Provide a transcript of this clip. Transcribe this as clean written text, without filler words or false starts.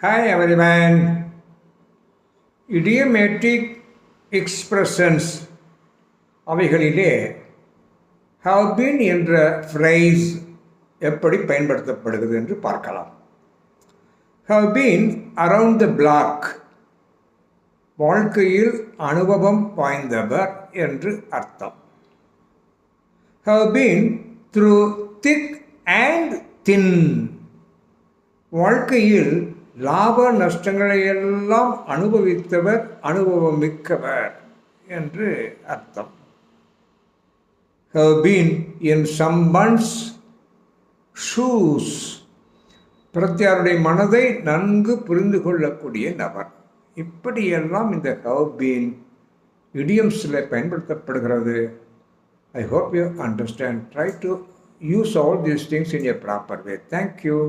Hi everyone. Idiomatic expressions அவைகளிலே have been என்ற phrase எப்படி பயன்படுத்தப்படுகிறது என்று பார்க்கலாம். Have been around the block, வாழ்க்கையில் அனுபவம் வாய்ந்தவர் என்று அர்த்தம். Have been through thick and thin, வாழ்க்கையில் லாப நஷ்டங்களை எல்லாம் அனுபவித்தவர், அனுபவம் மிக்கவர் என்று அர்த்தம். Have been in someone's shoes, பிரத்தியாருடைய மனதை நன்கு புரிந்து கொள்ளக்கூடிய நபர். இப்படியெல்லாம் இந்த have been இடியம்ஸில் பயன்படுத்தப்படுகிறது. I hope you understand. Try to use all these things in a proper way. Thank you.